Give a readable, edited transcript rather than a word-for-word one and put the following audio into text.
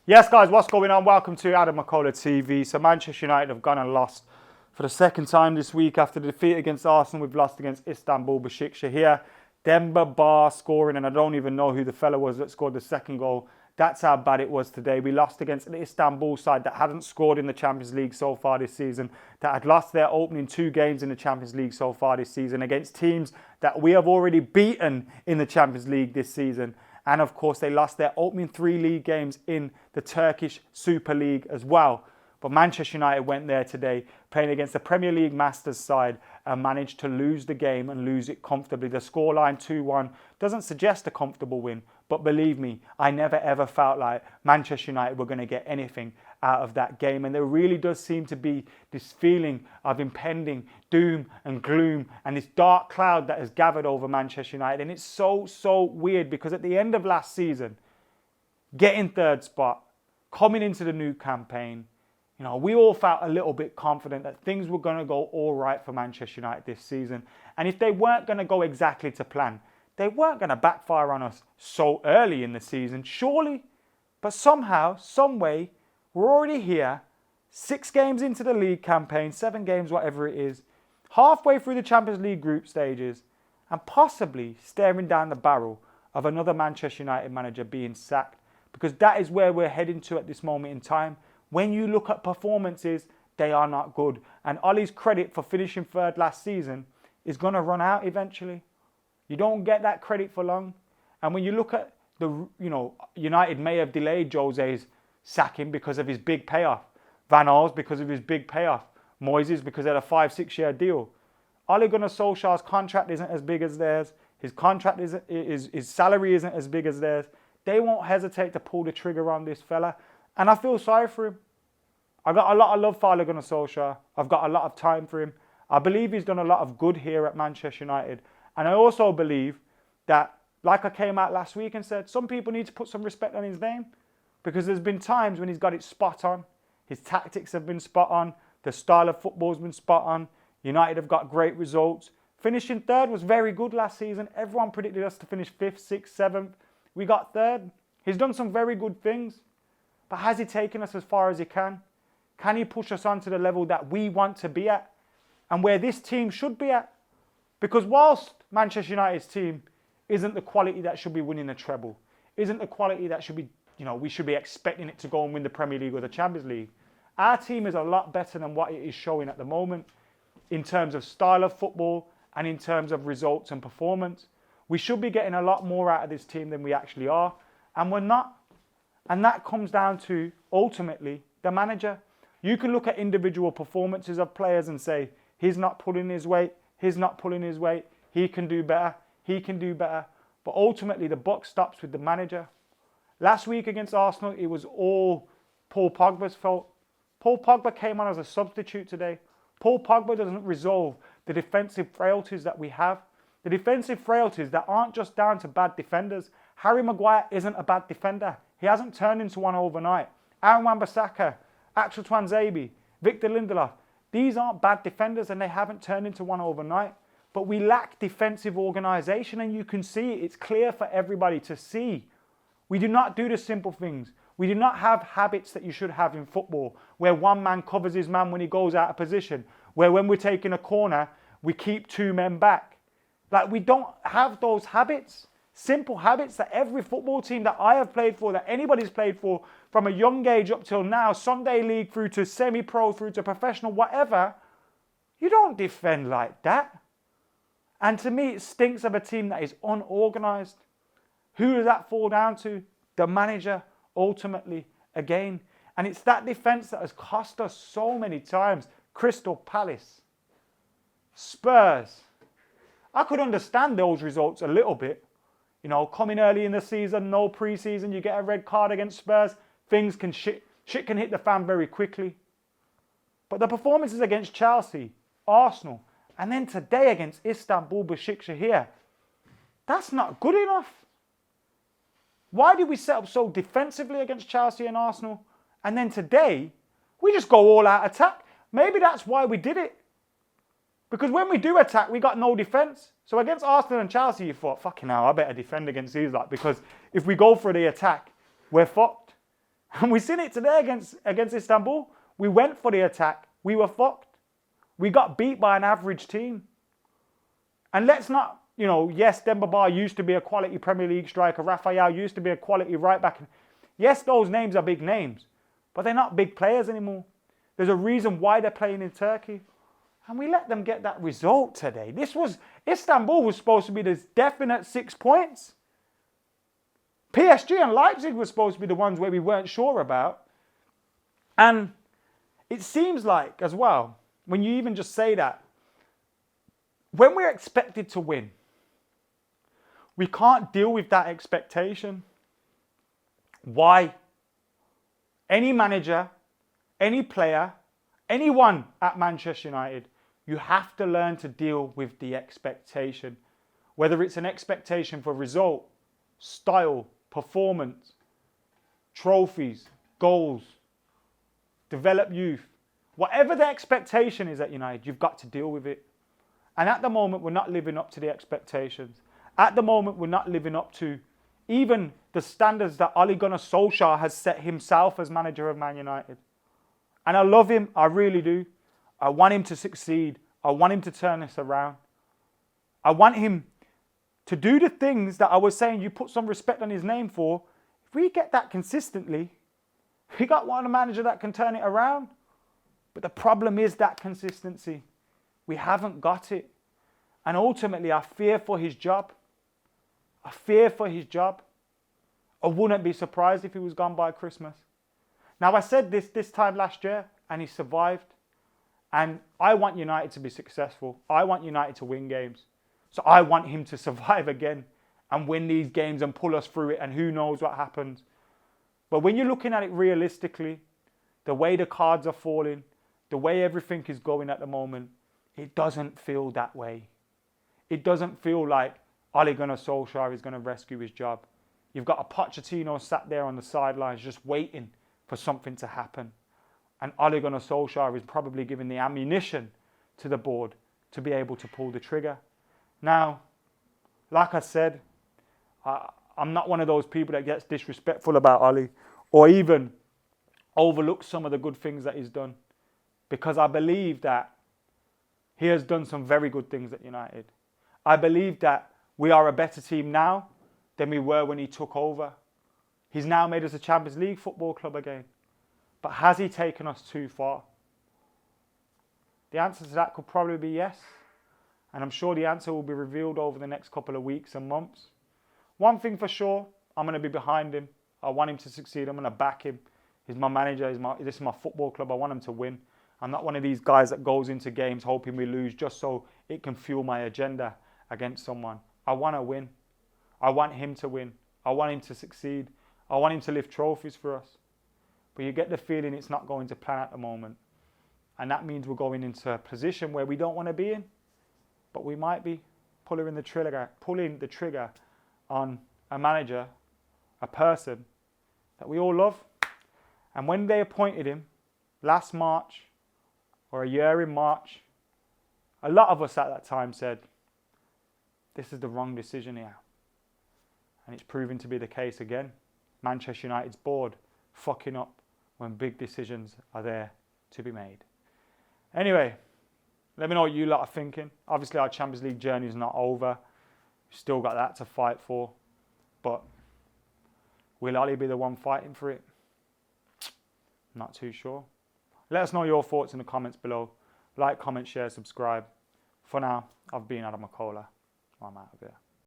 Yes, guys, what's going on? Welcome to AdamMcKola TV. So Manchester United have gone and lost for the second time this week after the defeat against Arsenal. We've lost against Istanbul Basaksehir. Demba Ba scoring, and I don't even know who the fella was that scored the second goal. That's how bad it was today. We lost against the Istanbul side that hadn't scored in the Champions League so far this season, that had lost their opening 2 games in the Champions League so far this season against teams that we have already beaten in the Champions League this season. And of course, they lost their opening 3 league games in the Turkish Super League as well. But Manchester United went there today, playing against the Premier League Masters side, and managed to lose the game and lose it comfortably. The scoreline 2-1 doesn't suggest a comfortable win, but believe me, I never ever felt like Manchester United were going to get anything out of that game. And there really does seem to be this feeling of impending doom and gloom and this dark cloud that has gathered over Manchester United. And it's so weird, because at the end of last season, getting 3rd spot, coming into the new campaign, you know, we all felt a little bit confident that things were going to go all right for Manchester United this season. And if they weren't going to go exactly to plan, they weren't going to backfire on us so early in the season, surely. But somehow, some way, we're already here, 6 games into the league campaign, 7 games, whatever it is, halfway through the Champions League group stages, and possibly staring down the barrel of another Manchester United manager being sacked. Because that is where we're heading to at this moment in time. When you look at performances, they are not good. And Ollie's credit for finishing 3rd last season is going to run out eventually. You don't get that credit for long. And when you look at United may have delayed Jose's sacking because of his big payoff. Van Aal's because of his big payoff. Moyes' because they had a 5-6 year deal. Ole Gunnar Solskjaer's contract isn't as big as theirs. His contract his salary isn't as big as theirs. They won't hesitate to pull the trigger on this fella. And I feel sorry for him. I got a lot of love for Ole Gunnar Solskjaer. I've got a lot of time for him. I believe he's done a lot of good here at Manchester United. And I also believe that, like I came out last week and said, some people need to put some respect on his name, because there's been times when he's got it spot on. His tactics have been spot on. The style of football has been spot on. United have got great results. Finishing 3rd was very good last season. Everyone predicted us to finish 5th, 6th, 7th. We got 3rd. He's done some very good things. But has he taken us as far as he can? Can he push us on to the level that we want to be at and where this team should be at? Because whilst Manchester United's team isn't the quality that should be winning the treble, isn't the quality that should be, we should be expecting it to go and win the Premier League or the Champions League, our team is a lot better than what it is showing at the moment in terms of style of football and in terms of results and performance. We should be getting a lot more out of this team than we actually are, and we're not. And that comes down to, ultimately, the manager. You can look at individual performances of players and say, he's not pulling his weight, he's not pulling his weight, he can do better, he can do better. But ultimately, the buck stops with the manager. Last week against Arsenal, it was all Paul Pogba's fault. Paul Pogba came on as a substitute today. Paul Pogba doesn't resolve the defensive frailties that we have. The defensive frailties that aren't just down to bad defenders. Harry Maguire isn't a bad defender. He hasn't turned into one overnight. Aaron Wan-Bissaka, Axel Tuanzebe, Victor Lindelof. These aren't bad defenders and they haven't turned into one overnight. But we lack defensive organisation, and you can see it. It's clear for everybody to see. We do not do the simple things. We do not have habits that you should have in football, where one man covers his man when he goes out of position, where when we're taking a corner, we keep 2 men back. Like, we don't have those habits. Simple habits that every football team that I have played for, that anybody's played for, from a young age up till now, Sunday league through to semi-pro, through to professional, whatever, you don't defend like that. And to me, it stinks of a team that is unorganised. Who does that fall down to? The manager, ultimately, again. And it's that defence that has cost us so many times. Crystal Palace, Spurs. I could understand those results a little bit. Coming early in the season, no pre-season, you get a red card against Spurs, things can shit can hit the fan very quickly. But the performances against Chelsea, Arsenal, and then today against Istanbul Basaksehir, that's not good enough. Why did we set up so defensively against Chelsea and Arsenal? And then today, we just go all out attack. Maybe that's why we did it. Because when we do attack, we got no defence. So against Arsenal and Chelsea, you thought, fucking hell, I better defend against these lot. Because if we go for the attack, we're fucked. And we seen it today against Istanbul. We went for the attack. We were fucked. We got beat by an average team. And let's not, yes, Demba Ba used to be a quality Premier League striker. Rafael used to be a quality right back. Yes, those names are big names, but they're not big players anymore. There's a reason why they're playing in Turkey. And we let them get that result today. Istanbul was supposed to be this definite 6 points. PSG and Leipzig were supposed to be the ones where we weren't sure about. And it seems like, as well, when you even just say that, when we're expected to win, we can't deal with that expectation. Why? Any manager, any player, anyone at Manchester United, you have to learn to deal with the expectation. Whether it's an expectation for result, style, performance, trophies, goals, develop youth. Whatever the expectation is at United, you've got to deal with it. And at the moment, we're not living up to the expectations. At the moment, we're not living up to even the standards that Ole Gunnar Solskjaer has set himself as manager of Man United. And I love him, I really do. I want him to succeed. I want him to turn this around. I want him to do the things that I was saying you put some respect on his name for. If we get that consistently, we got one manager that can turn it around. But the problem is that consistency. We haven't got it. And ultimately, I fear for his job. I fear for his job. I wouldn't be surprised if he was gone by Christmas. Now, I said this time last year, and he survived. And I want United to be successful. I want United to win games. So I want him to survive again and win these games and pull us through it, and who knows what happens. But when you're looking at it realistically, the way the cards are falling, the way everything is going at the moment, it doesn't feel that way. It doesn't feel like Ole Gunnar Solskjaer is going to rescue his job. You've got a Pochettino sat there on the sidelines just waiting for something to happen. And Ole Gunnar Solskjaer is probably given the ammunition to the board to be able to pull the trigger. Now, like I said, I'm not one of those people that gets disrespectful about Ole or even overlooks some of the good things that he's done, because I believe that he has done some very good things at United. I believe that we are a better team now than we were when he took over. He's now made us a Champions League football club again. But has he taken us too far? The answer to that could probably be yes. And I'm sure the answer will be revealed over the next couple of weeks and months. One thing for sure, I'm going to be behind him. I want him to succeed. I'm going to back him. He's my manager. This is my football club. I want him to win. I'm not one of these guys that goes into games hoping we lose just so it can fuel my agenda against someone. I want to win. I want him to win. I want him to succeed. I want him to lift trophies for us. But you get the feeling it's not going to plan at the moment. And that means we're going into a position where we don't want to be in. But we might be pulling the trigger on a manager, a person that we all love. And when they appointed him last March, or a year in March, a lot of us at that time said, this is the wrong decision here. And it's proven to be the case again. Manchester United's board fucking up when big decisions are there to be made. Anyway, let me know what you lot are thinking. Obviously, our Champions League journey is not over. We've still got that to fight for. But will Ole be the one fighting for it? Not too sure. Let us know your thoughts in the comments below. Like, comment, share, subscribe. For now, I've been AdamMcKola. I'm out of here.